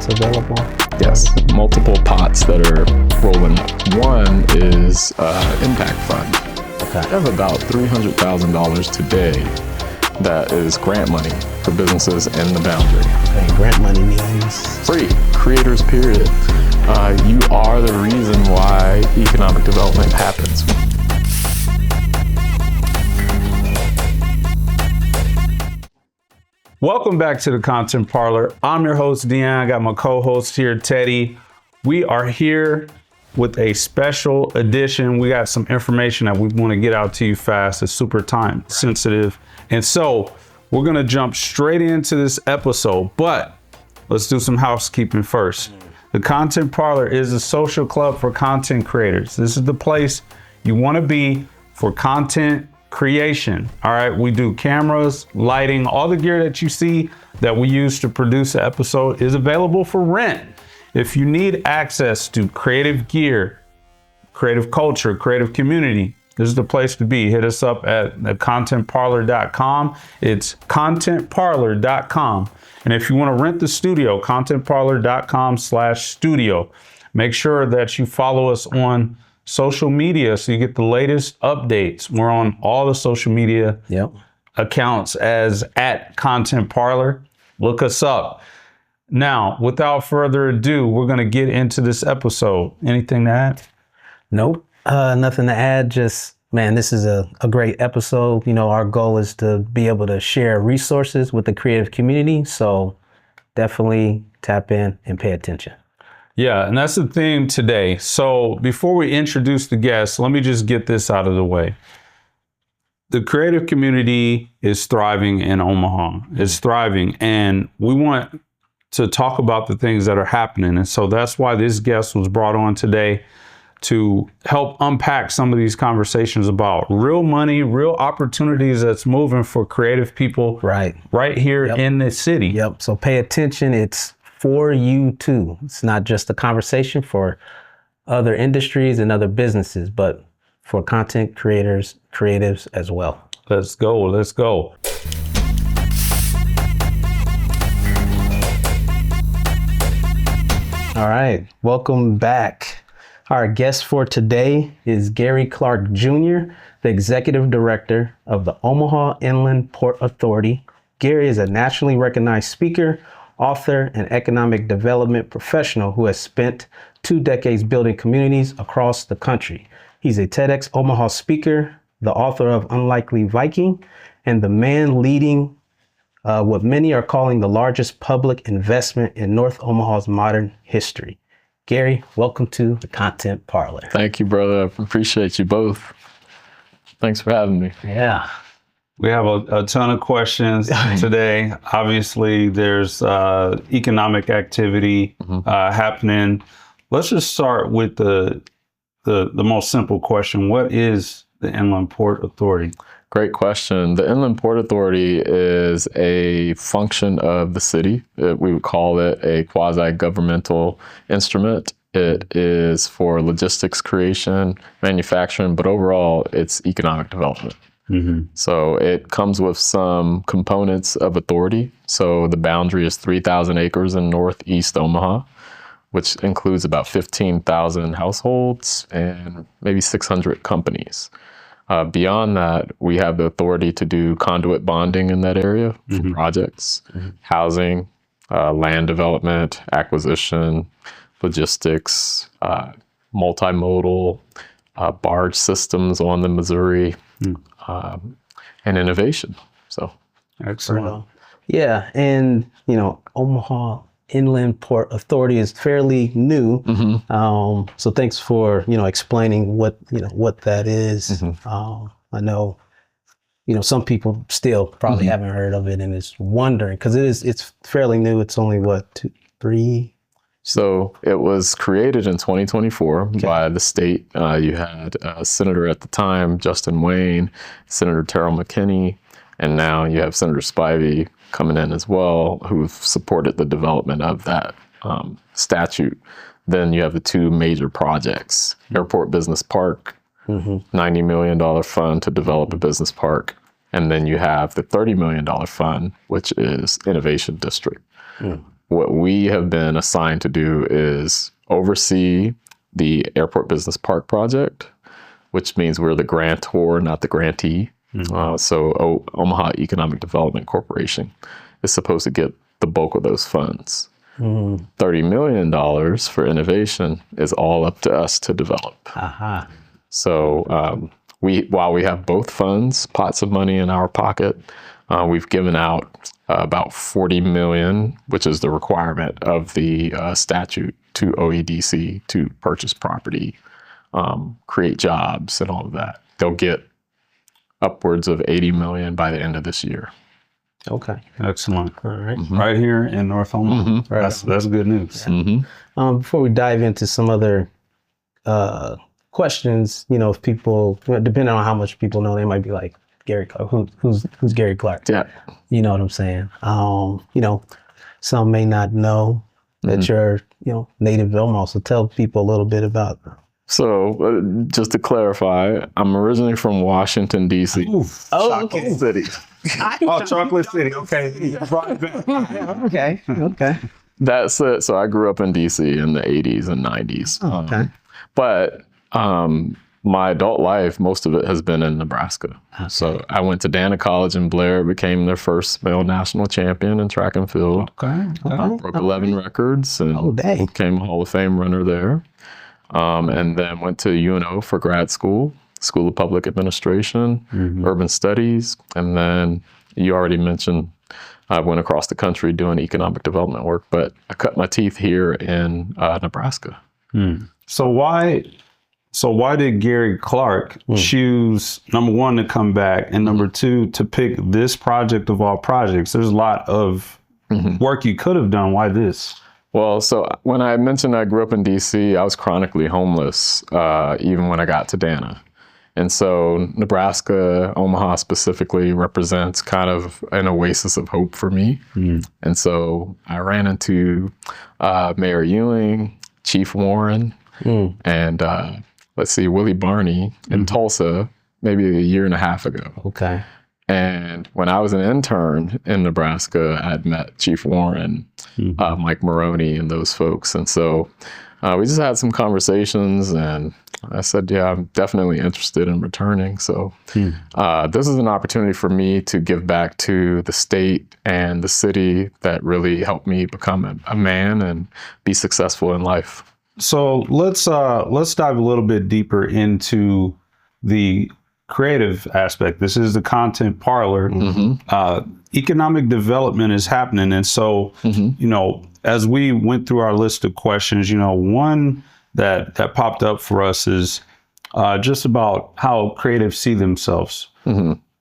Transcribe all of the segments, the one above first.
that's available? Yes, multiple pots that are rolling. One is impact fund. Okay. I have about $300,000 today that is grant money for businesses in the boundary. Okay, grant money means? Free, creators period. You are the reason why economic development happens. Welcome back to the Content Parlor. I'm your host, Deanne. I got my co-host here, Teddy. We are here with a special edition. We got some information that we want to get out to you fast. It's super time sensitive. And so we're going to jump straight into this episode, but let's do some housekeeping first. The Content Parlor is a social club for content creators. This is the place you want to be for content creation. All right, we do cameras, lighting, all the gear that you see that we use to produce an episode is available for rent. If you need access to creative gear, creative culture, creative community, this is the place to be. Hit us up at contentparlor.com. It's contentparlor.com. And if you want to rent the studio, contentparlor.com/studio. Make sure that you follow us on social media so you get the latest updates. We're on all the social media accounts as at Content Parlor. Look us up. Now, without further ado, we're going to get into this episode. Anything to add? Nope. Nothing to add. Just, man, this is a great episode. You know, our goal is to be able to share resources with the creative community. So definitely tap in and pay attention. Yeah, and that's the theme today. So before we introduce the guests, let me just get this out of the way. The creative community is thriving in Omaha. It's thriving, and we want to talk about the things that are happening. And so that's why this guest was brought on today to help unpack some of these conversations about real money, real opportunities that's moving for creative people right here in the city. Yep. So pay attention. It's for you too. It's not just a conversation for other industries and other businesses, but for content creators, creatives as well. Let's go. Let's go. All right. Welcome back. Our guest for today is Gary Clark Jr., the Executive Director of the Omaha Inland Port Authority. Gary is a nationally recognized speaker, author, and economic development professional who has spent 2 decades building communities across the country. He's a TEDx Omaha speaker, the author of Unlikely Viking, and the man leading what many are calling the largest public investment in North Omaha's modern history. Gary, welcome to the Content Parlor. Thank you, brother. I appreciate you both. Thanks for having me. Yeah. We have a ton of questions today. Obviously, there's economic activity happening. Let's just start with the most simple question. What is the Inland Port Authority? Great question. The Inland Port Authority is a function of the city. We would call it a quasi-governmental instrument. It is for logistics creation, manufacturing, but overall, it's economic development. Mm-hmm. So it comes with some components of authority. So the boundary is 3,000 acres in Northeast Omaha, which includes about 15,000 households and maybe 600 companies. Beyond that, we have the authority to do conduit bonding in that area for projects, housing, land development, acquisition, logistics, multimodal, barge systems on the Missouri, and innovation. So excellent. Yeah, and you know, Omaha Inland Port Authority is fairly new. So thanks for explaining what that is. I know some people still probably haven't heard of it and is wondering because it's fairly new. It's only what 2, 3. So it was created in 2024 by the state. You had a senator at the time, Justin Wayne, Senator Terrell McKinney, and now you have Senator Spivey coming in as well, who've supported the development of that statute. Then you have the 2 major projects, Airport Business Park, $90 million fund to develop a business park. And then you have the $30 million fund, which is Innovation District. what we have been assigned to do is oversee the Airport Business Park project, which means we're the grantor, not the grantee. So Omaha Economic Development Corporation is supposed to get the bulk of those funds. $30 million for innovation is all up to us to develop. So while we have both funds, pots of money in our pocket, we've given out about $40 million, which is the requirement of the statute to OEDC to purchase property, create jobs, and all of that. They'll get upwards of $80 million by the end of this year. Okay. Excellent. All right. Right here in North Omaha. That's good news. Before we dive into some other questions, if people, depending on how much people know, they might be like, Gary Clark, who's Gary Clark? Yeah. You know what I'm saying? Some may not know that you're, native to Omaha. So tell people a little bit about. So just to clarify, I'm originally from Washington, D.C. Okay. City. Chocolate City. Okay. Okay. That's it. So I grew up in D.C. in the 80s and 90s. Okay. But my adult life, most of it has been in Nebraska. So I went to Dana College in Blair, became their first male national champion in track and field. Broke 11 records and became a Hall of Fame runner there. And then went to UNO for grad school, School of Public Administration, Urban Studies. And then you already mentioned I went across the country doing economic development work, but I cut my teeth here in Nebraska. So why did Gary Clark choose, number one, to come back, and number two, to pick this project of all projects? There's a lot of work you could have done. Why this? Well, so when I mentioned I grew up in D.C., I was chronically homeless even when I got to Dana. And so Nebraska, Omaha specifically, represents kind of an oasis of hope for me. And so I ran into Mayor Ewing, Chief Warren, and Willie Barney in Tulsa maybe a year and a half ago. Okay. And when I was an intern in Nebraska, I had met Chief Warren, Mike Maroney, and those folks. And so we just had some conversations, and I said, yeah, I'm definitely interested in returning. So this is an opportunity for me to give back to the state and the city that really helped me become a man and be successful in life. So let's dive a little bit deeper into the creative aspect. This is the content parlor. Economic development is happening. And so, as we went through our list of questions, one that popped up for us is just about how creatives see themselves.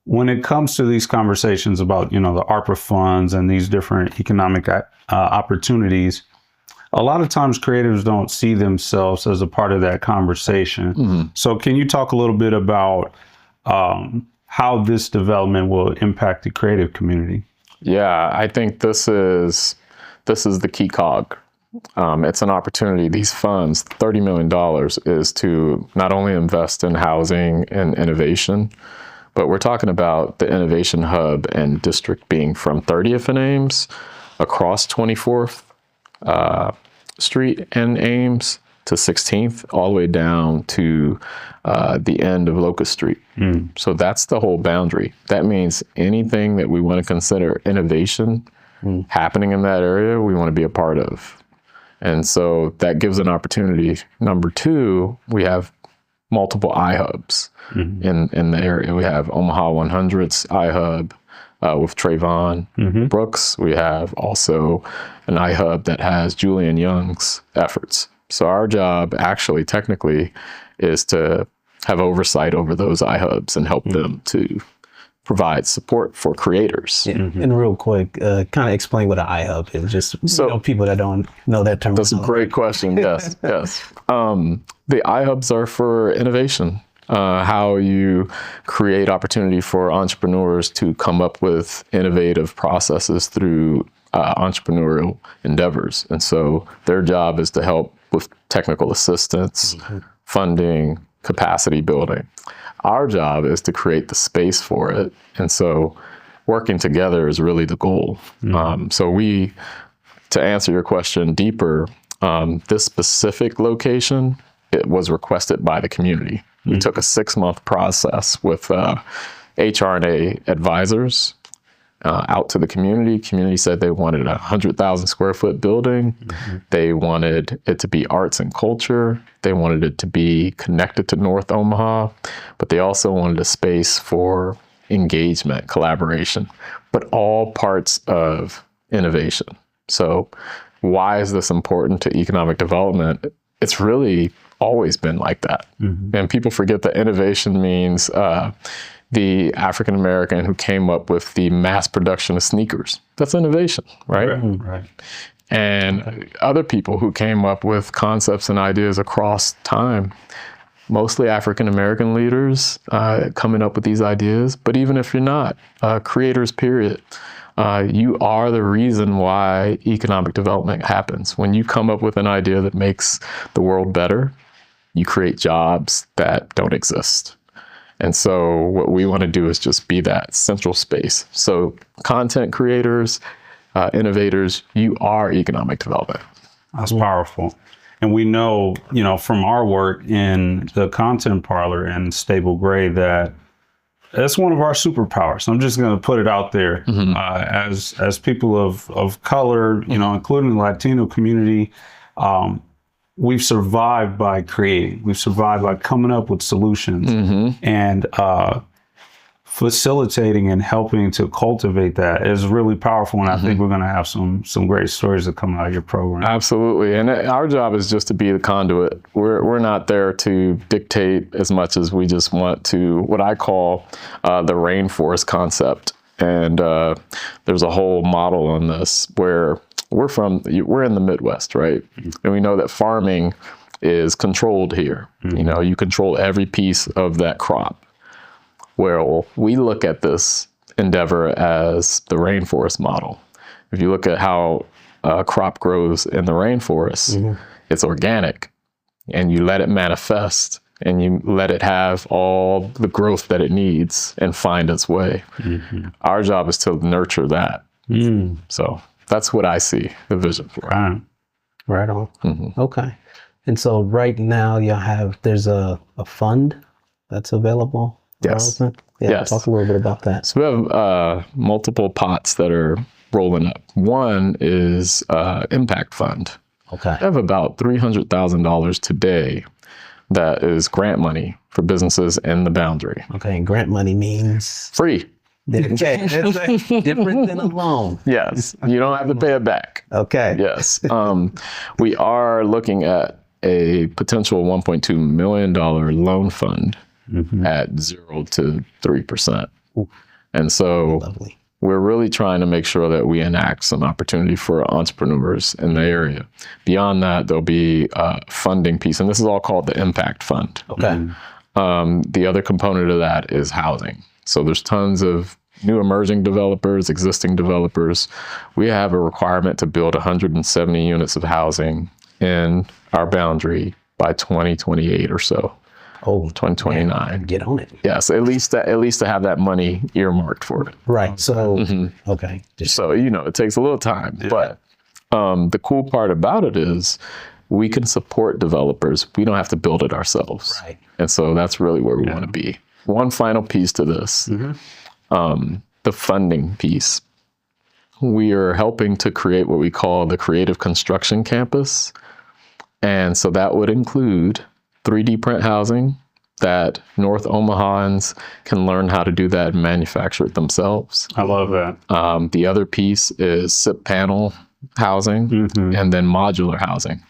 When it comes to these conversations about, the ARPA funds and these different economic opportunities, a lot of times creatives don't see themselves as a part of that conversation. So can you talk a little bit about how this development will impact the creative community? Yeah, I think this is the key cog. It's an opportunity. These funds, $30 million, is to not only invest in housing and innovation, but we're talking about the innovation hub and district being from 30th and Ames across 24th Street and Ames to 16th, all the way down to the end of Locust Street. So that's the whole boundary. That means anything that we want to consider innovation happening in that area, we want to be a part of. And so that gives an opportunity. Number two, we have multiple iHubs in the area. We have Omaha 100's iHub with Trayvon Brooks. We have also an iHub that has Julian Young's efforts. So our job actually technically is to have oversight over those iHubs and help them to provide support for creators. And real quick, kind of explain what an iHub is, just so people that don't know that term. That's a great question. Yes. The iHubs are for innovation, how you create opportunity for entrepreneurs to come up with innovative processes through entrepreneurial endeavors. And so their job is to help with technical assistance, funding, capacity building. Our job is to create the space for it. And so working together is really the goal. So we to answer your question deeper, this specific location, it was requested by the community. We took a 6-month process with HR&A advisors out to the community. Community said they wanted a 100,000 square foot building. They wanted it to be arts and culture. They wanted it to be connected to North Omaha, but they also wanted a space for engagement, collaboration, but all parts of innovation. So why is this important to economic development? It's really always been like that. And people forget that innovation means the African American who came up with the mass production of sneakers. That's innovation, right? Right. And other people who came up with concepts and ideas across time, mostly African American leaders coming up with these ideas. But even if you're not, creators, period. You are the reason why economic development happens. When you come up with an idea that makes the world better, you create jobs that don't exist. And so what we want to do is just be that central space. So content creators, innovators, you are economic development. That's powerful. And we know, from our work in the content parlor and Stable Gray that that's one of our superpowers. I'm just going to put it out there. As people of color, including the Latino community, we've survived by creating. We've survived by coming up with solutions and facilitating and helping to cultivate that is really powerful. And I think we're going to have some great stories that come out of your program. Absolutely. And our job is just to be the conduit. We're not there to dictate as much as we just want to, what I call the rainforest concept. And there's a whole model on this where we're in the Midwest, right? And we know that farming is controlled here. You control every piece of that crop. Well, we look at this endeavor as the rainforest model. If you look at how a crop grows in the rainforest, it's organic, and you let it manifest, and you let it have all the growth that it needs and find its way. Our job is to nurture that. So that's what I see the vision for. Right on. Okay. And so right now there's a fund that's available. Yes. Yes. Talk a little bit about that. So we have multiple pots that are rolling up. One is Impact Fund. Okay. I have about $300,000 today that is grant money for businesses in the boundary. Okay. And grant money means? Free. Okay. That's different than a loan. Yes. You don't have to pay it back. Okay. Yes. We are looking at a potential $1.2 million loan fund at 0 to 3%. And so Lovely. we're really trying to make sure that we enact some opportunity for entrepreneurs in the area. Beyond that, there'll be a funding piece, and this is all called the Impact Fund. Okay. The other component of that is housing. So there's tons of new emerging developers, existing developers. We have a requirement to build 170 units of housing in our boundary by 2028 or so. Oh, 2029. Man, get on it. Yes, at least to have that money earmarked for it. Right. So, okay. So, it takes a little time, but the cool part about it is we can support developers. We don't have to build it ourselves. Right. And so that's really where we want to be. One final piece to this, the funding piece. We are helping to create what we call the Creative Construction Campus. And so that would include 3D print housing that North Omahans can learn how to do that and manufacture it themselves. I love that. The other piece is SIP panel housing and then modular housing.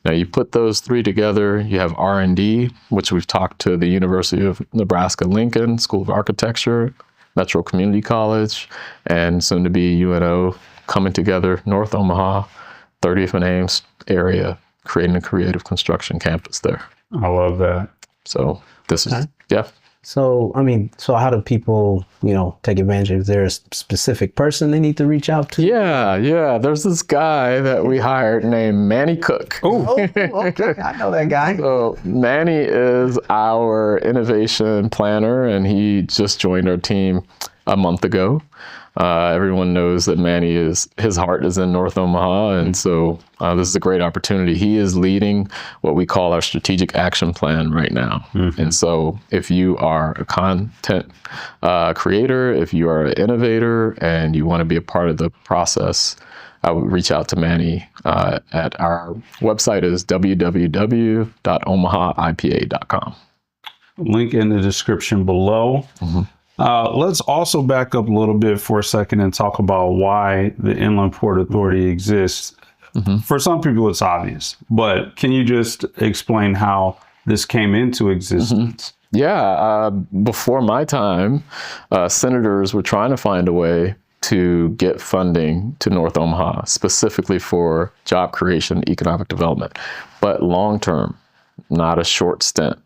Now you put those three together, you have R&D, which we've talked to the University of Nebraska-Lincoln School of Architecture, Metro Community College, and soon to be UNO coming together, North Omaha, 30th and Ames area, creating a creative construction campus there. I love that. So this is, So, so how do people, take advantage? Is there a specific person they need to reach out to? Yeah. There's this guy that we hired named Manny Cook. Oh, okay. I know that guy. So Manny is our innovation planner, and he just joined our team a month ago. Everyone knows that Manny his heart is in North Omaha. And so this is a great opportunity. He is leading what we call our strategic action plan right now. And so if you are a content creator, if you are an innovator and you want to be a part of the process, I would reach out to Manny at our website is www.omahaipa.com. Link in the description below. Let's also back up a little bit for a second and talk about why the Inland Port Authority exists. For some people, it's obvious, but can you just explain how this came into existence? Yeah, before my time, senators were trying to find a way to get funding to North Omaha, specifically for job creation, economic development, but long-term, not a short stint.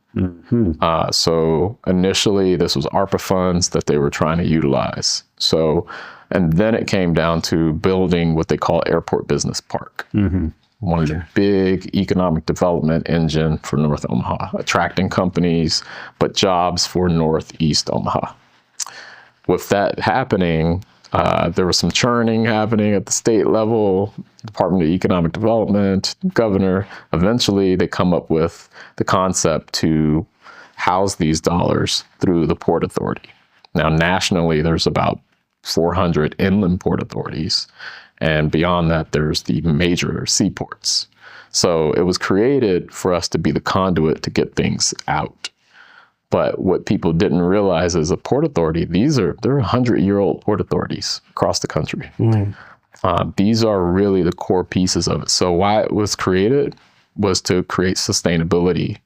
So initially, this was ARPA funds that they were trying to utilize. So, and then it came down to building what they call Airport Business Park. One of the big economic development engine for North Omaha, attracting companies, but jobs for Northeast Omaha. With that happening, there was some churning happening at the state level, Department of Economic Development, governor. Eventually, they come up with the concept to house these dollars through the Port Authority. Now, nationally, there's about 400 inland port authorities. And beyond that, there's the major seaports. So it was created for us to be the conduit to get things out. But what people didn't realize is a port authority, they're 100-year-old port authorities across the country. These are really the core pieces of it. So why it was created was to create sustainability.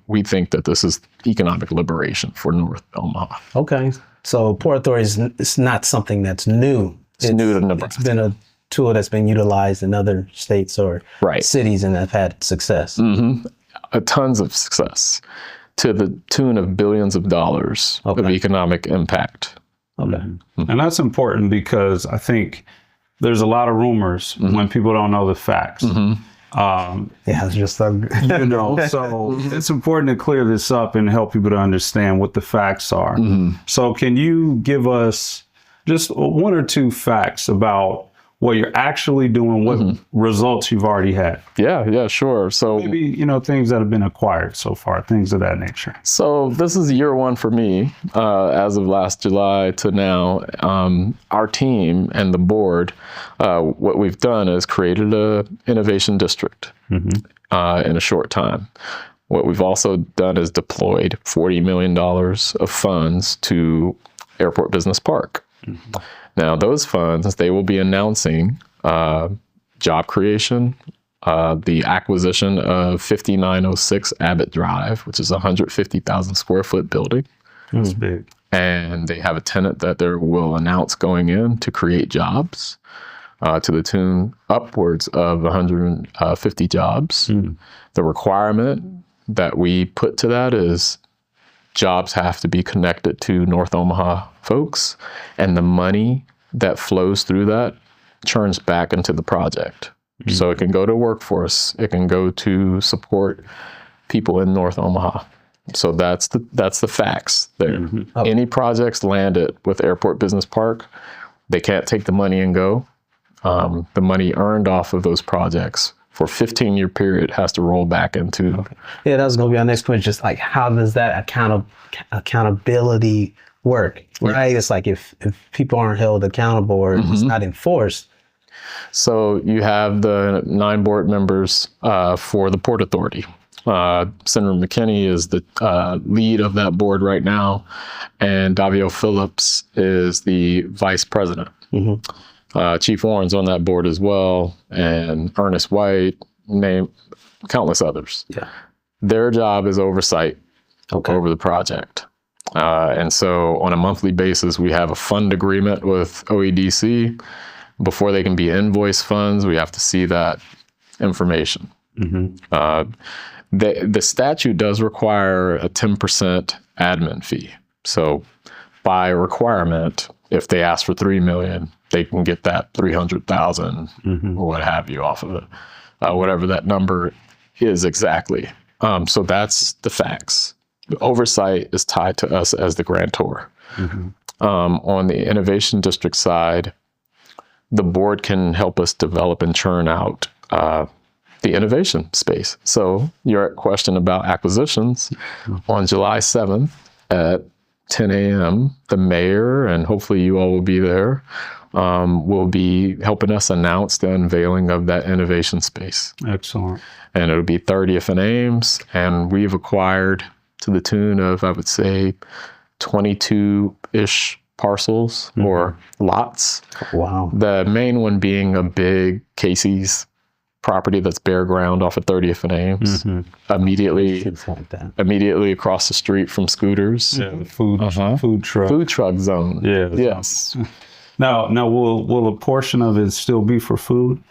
We think that this is economic liberation for North Omaha. Okay. So Port Authority is not something that's new. It's new to Nebraska. It's been a tool that's been utilized in other states or cities and have had success. Tons of success, to the tune of billions of dollars of economic impact. And that's important because I think there's a lot of rumors when people don't know the facts. It's just so it's important to clear this up and help people to understand what the facts are. So can you give us just one or two facts about what you're actually doing, what results you've already had? Yeah, sure. So maybe, things that have been acquired so far, things of that nature. So this is year one for me, as of last July to now. Our team and the board, what we've done is created a innovation district in a short time. What we've also done is deployed $40 million of funds to Airport Business Park. Now, those funds, they will be announcing job creation, the acquisition of 5906 Abbott Drive, which is a 150,000 square foot building. That's big. And they have a tenant that they will announce going in to create jobs to the tune upwards of 150 jobs. The requirement that we put to that is jobs have to be connected to North Omaha folks, and the money that flows through that churns back into the project. So it can go to workforce, it can go to support people in North Omaha. So that's the facts there. Any projects landed with Airport Business Park, they can't take the money and go. The money earned off of those projects for a 15-year period has to roll back into. Yeah, that was going to be our next question. Just like, how does that accountability work? Right? It's like if people aren't held accountable or it's not enforced. So you have the 9 board members for the Port Authority. Senator McKinney is the lead of that board right now, and Davio Phillips is the vice president. Chief Warren's on that board as well, and Ernest White, name countless others. Their job is oversight over the project. And so on a monthly basis, we have a fund agreement with OEDC. Before they can be invoice funds, we have to see that information. The statute does require a 10% admin fee. So by requirement, if they ask for $3 million, they can get that $300,000 or what have you off of it, whatever that number is exactly. So that's the facts. The oversight is tied to us as the grantor. On the innovation district side, the board can help us develop and churn out the innovation space. So your question about acquisitions, on July 7th at 10 a.m., the mayor, and hopefully you all will be there, will be helping us announce the unveiling of that innovation space. Excellent. And it'll be 30th and Ames, and we've acquired to the tune of, I would say, 22-ish parcels or lots. Wow. The main one being a big Casey's property that's bare ground off of 30th and Ames, immediately Like that. immediately across the street from Scooters. Yeah, the food truck. Food truck zone. Yeah. Yes. Now, will a portion of it still be for food?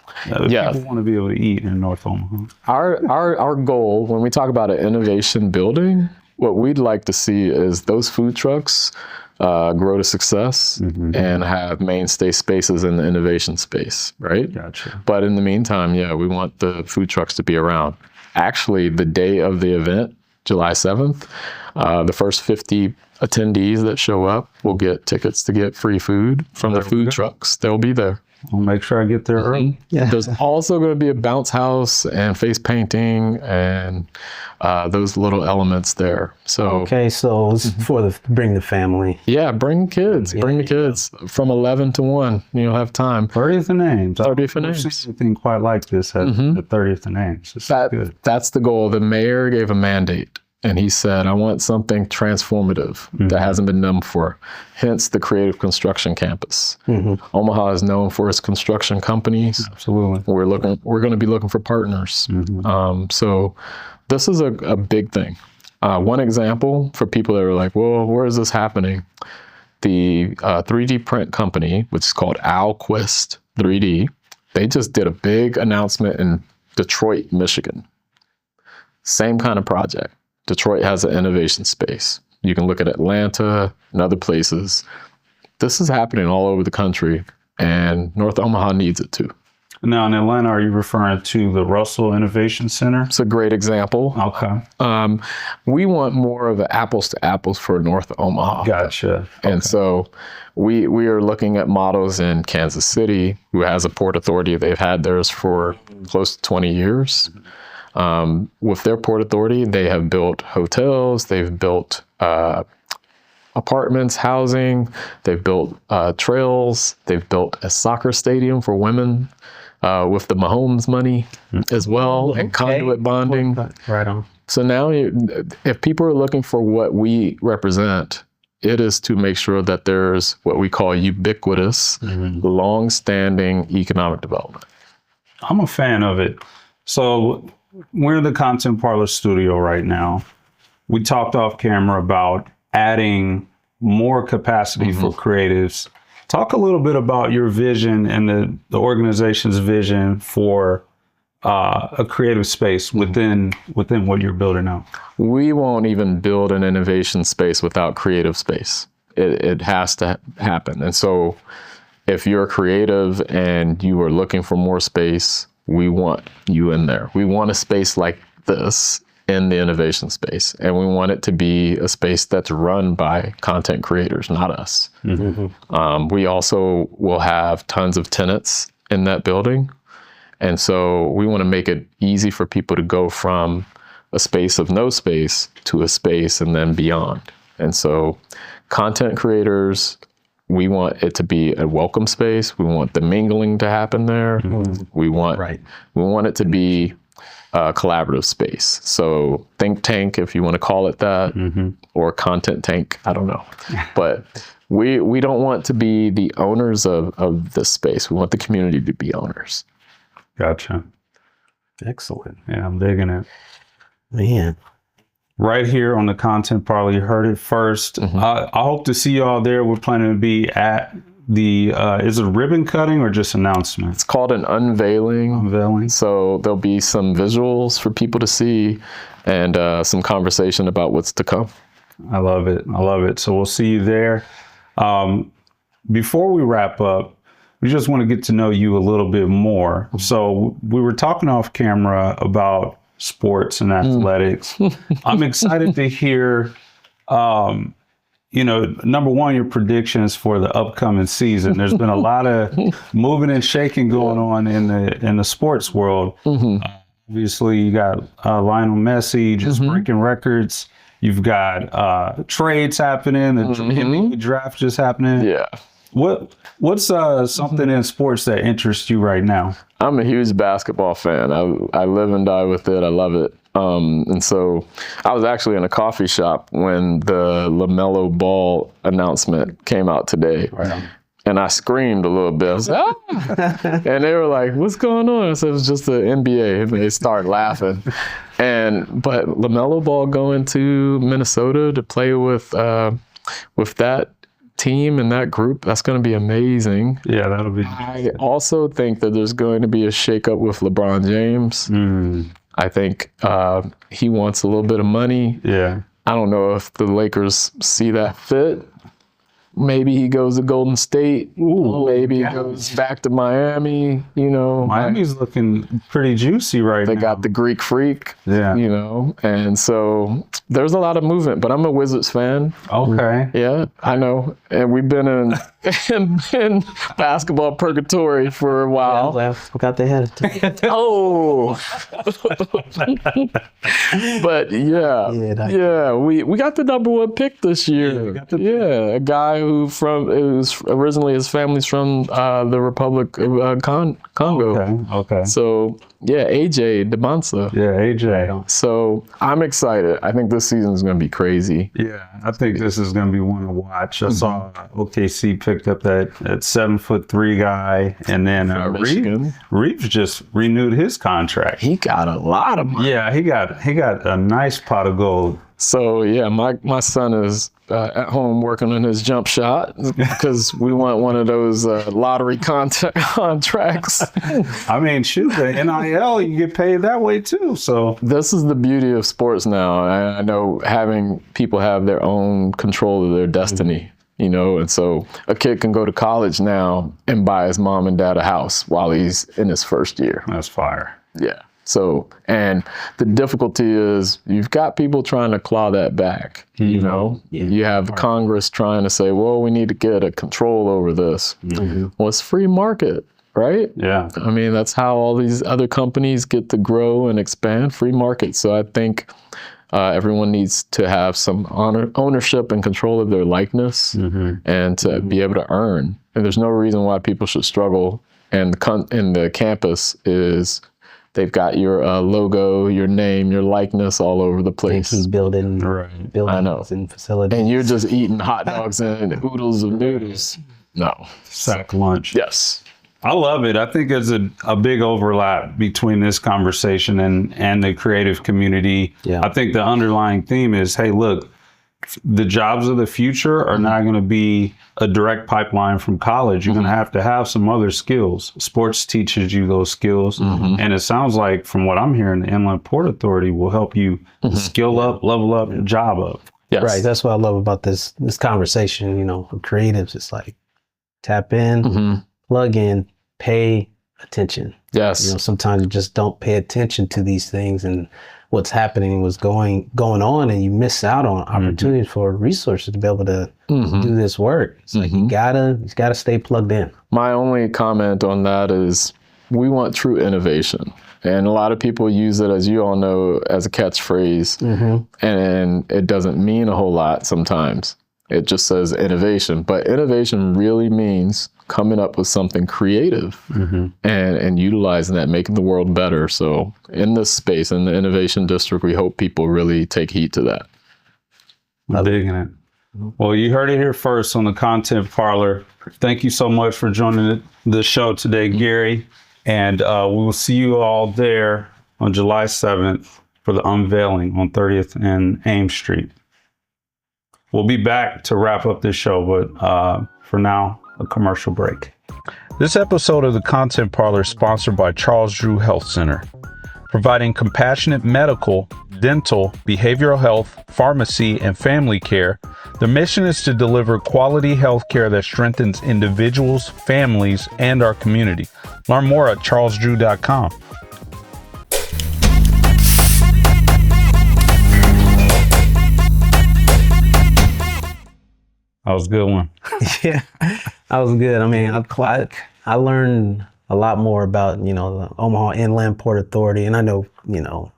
Yes. People want to be able to eat in North Omaha. Our goal when we talk about an innovation building, what we'd like to see is those food trucks grow to success and have mainstay spaces in the innovation space, right? Gotcha. But in the meantime, yeah, we want the food trucks to be around. Actually, the day of the event, July 7th, the first 50 attendees that show up will get tickets to get free food from the food trucks. They'll be there. I'll make sure I get there early. Yeah. There's also going to be a bounce house and face painting and those little elements there. So Okay, so it's for bring the family. yeah, bring kids. Bring the kids from 11 to 1. You'll have time. 30th and Ames. 30th and I've Ames. never seen anything quite like this at 30th and Ames. This is good. That's the goal. The mayor gave a mandate. And he said, I want something transformative that hasn't been done before. Hence the Creative Construction Campus. Omaha is known for its construction companies. Absolutely. We're going to be looking for partners. So this is a big thing. One example for people that are like, well, where is this happening? The 3D print company, which is called Alquist 3D, they just did a big announcement in Detroit, Michigan. Same kind of project. Detroit has an innovation space. You can look at Atlanta and other places. This is happening all over the country, and North Omaha needs it too. Now, in Atlanta, are you referring to the Russell Innovation Center? It's a great example. Okay. We want more of an apples to apples for North Omaha. Gotcha. And so we are looking at models in Kansas City, who has a port authority. They've had theirs for close to 20 years. With their port authority, they have built hotels, they've built apartments, housing, they've built trails, they've built a soccer stadium for women with the Mahomes money as well, and conduit bonding. Right on. So now if people are looking for what we represent, it is to make sure that there's what we call ubiquitous, long-standing economic development. I'm a fan of it. So we're in the Content Parlor studio right now. We talked off camera about adding more capacity for creatives. Talk a little bit about your vision and the organization's vision for a creative space within what you're building out. We won't even build an innovation space without creative space. It has to happen. And so if you're creative and you are looking for more space, we want you in there. We want a space like this in the innovation space. And we want it to be a space that's run by content creators, not us. We also will have tons of tenants in that building. And so we want to make it easy for people to go from a space of no space to a space and then beyond. And so content creators, we want it to be a welcome space. We want the mingling to happen there. We want it to be a collaborative space. So think tank, if you want to call it that, or content tank, I don't know. But we don't want to be the owners of this space. We want the community to be owners. Gotcha. Excellent. Yeah, I'm digging it. Man. Right here on the Content Parlor, you heard it first. I hope to see you all there. We're planning to be at the, is it ribbon cutting or just announcement? It's called an unveiling. Unveiling. So there'll be some visuals for people to see and some conversation about what's to come. I love it. I love it. So we'll see you there. Before we wrap up, we just want to get to know you a little bit more. So we were talking off camera about sports and athletics. I'm excited to hear number one, your predictions for the upcoming season. There's been a lot of moving and shaking going on in the sports world. Obviously, you got Lionel Messi just breaking records. You've got trades happening. The NBA draft just happening. Yeah. What's something in sports that interests you right now? I'm a huge basketball fan. I live and die with it. I love it. And so I was actually in a coffee shop when the LaMelo Ball announcement came out today. Right. And I screamed a little bit. I was like, ah! And they were like, what's going on? I said, it was just the NBA. And they started laughing. But LaMelo Ball going to Minnesota to play with that team and that group, that's going to be amazing. Yeah, that'll be. I also think that there's going to be a shakeup with LeBron James. I think he wants a little bit of money. Yeah. I don't know if the Lakers see that fit. Maybe he goes to Golden State. Maybe he goes back to Miami. Miami's looking pretty juicy right now. They got the Greek Freak. Yeah. And so there's a lot of movement. But I'm a Wizards fan. Okay. Yeah, I know. And we've been in basketball purgatory for a while. I forgot they had it. Oh. But we got the number one pick this year. A guy who's originally his family's from the Republic of Congo. Okay. So AJ Demansa. Yeah, AJ. So I'm excited. I think this season is going to be crazy. Yeah, I think this is going to be one to watch. I saw OKC picked up that 7'3" guy, and then Reeves just renewed his contract. He got a lot of money. Yeah, he got a nice pot of gold. So my son is at home working on his jump shot because we want one of those lottery contracts. I mean, shoot, the NIL, you get paid that way too. So this is the beauty of sports now. I know having people have their own control of their destiny. And so a kid can go to college now and buy his mom and dad a house while he's in his first year. That's fire. Yeah. So, and the difficulty is you've got people trying to claw that back, You have Congress trying to say, well, we need to get a control over this. Well, it's free market, right? Yeah. I mean, that's how all these other companies get to grow and expand, free market. So I think everyone needs to have some ownership and control of their likeness and to be able to earn. And there's no reason why people should struggle. And the campus is... They've got your logo, your name, your likeness all over the place. Buildings and facilities. And you're just eating hot dogs and oodles of noodles. No. Sack lunch. Yes. I love it. I think there's a big overlap between this conversation and the creative community. Yeah. I think the underlying theme is, hey, look, the jobs of the future are not going to be a direct pipeline from college. You're going to have some other skills. Sports teaches you those skills. And it sounds like, from what I'm hearing, the Inland Port Authority will help you skill up, level up, job up. Yes. Right. That's what I love about this conversation. For creatives, it's like tap in, plug in, pay attention. Yes. Sometimes you just don't pay attention to these things and what's happening, what's going on, and you miss out on opportunities for resources to be able to do this work. It's like you gotta stay plugged in. My only comment on that is we want true innovation. And a lot of people use it, as you all know, as a catchphrase, and it doesn't mean a whole lot sometimes. It just says innovation, but innovation really means coming up with something creative and utilizing that, making the world better. So in this space, in the Innovation District, we hope people really take heed to that. I'm digging it. Well, you heard it here first on the Content Parlor. Thank you so much for joining the show today, Gary. And we will see you all there on July 7th for the unveiling on 30th and Ames Street. We'll be back to wrap up this show, but for now, a commercial break. This episode of the Content Parlor is sponsored by Charles Drew Health Center, providing compassionate medical, dental, behavioral health, pharmacy, and family care. The mission is to deliver quality health care that strengthens individuals, families, and our community. Learn more at charlesdrew.com. That was a good one. Yeah, that was good. I mean, I learned a lot more about, the Omaha Inland Port Authority. And I know,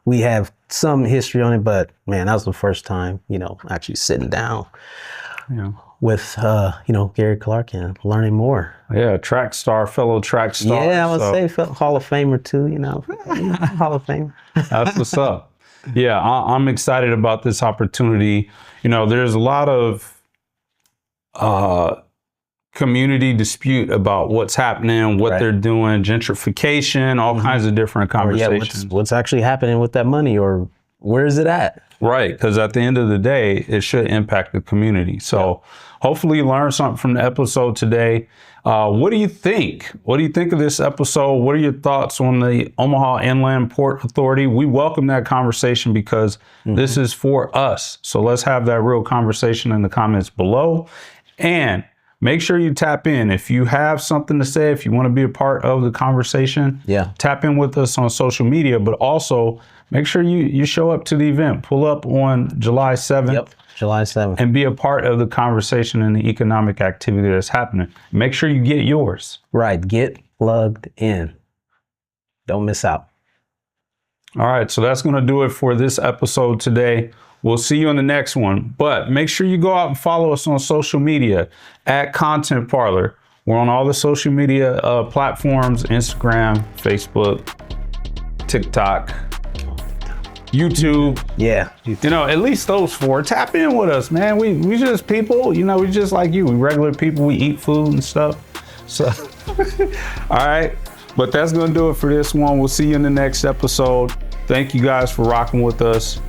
we have some history on it, but man, that was the first time, actually sitting down with, Gary Clark and learning more. Yeah, fellow track star. Yeah, I would say Hall of Famer too, Hall of Famer. That's what's up. Yeah, I'm excited about this opportunity. There's a lot of community dispute about what's happening, what they're doing, gentrification, all kinds of different conversations. What's actually happening with that money, or where is it at? Right, because at the end of the day, it should impact the community. So hopefully you learned something from the episode today. What do you think? What do you think of this episode? What are your thoughts on the Omaha Inland Port Authority? We welcome that conversation because this is for us. So let's have that real conversation in the comments below. And make sure you tap in. If you have something to say, if you want to be a part of the conversation, tap in with us on social media, but also make sure you show up to the event. Pull up on July 7th. Yep, July 7th. And be a part of the conversation and the economic activity that's happening. Make sure you get yours. Right, get plugged in. Don't miss out. All right, so that's going to do it for this episode today. We'll see you in the next one. But make sure you go out and follow us on social media at Content Parlor. We're on all the social media platforms, Instagram, Facebook, TikTok, YouTube. Yeah. At least those 4. Tap in with us, man. We just people, we just like you. We regular people. We eat food and stuff. So, all right. But that's going to do it for this one. We'll see you in the next episode. Thank you guys for rocking with us.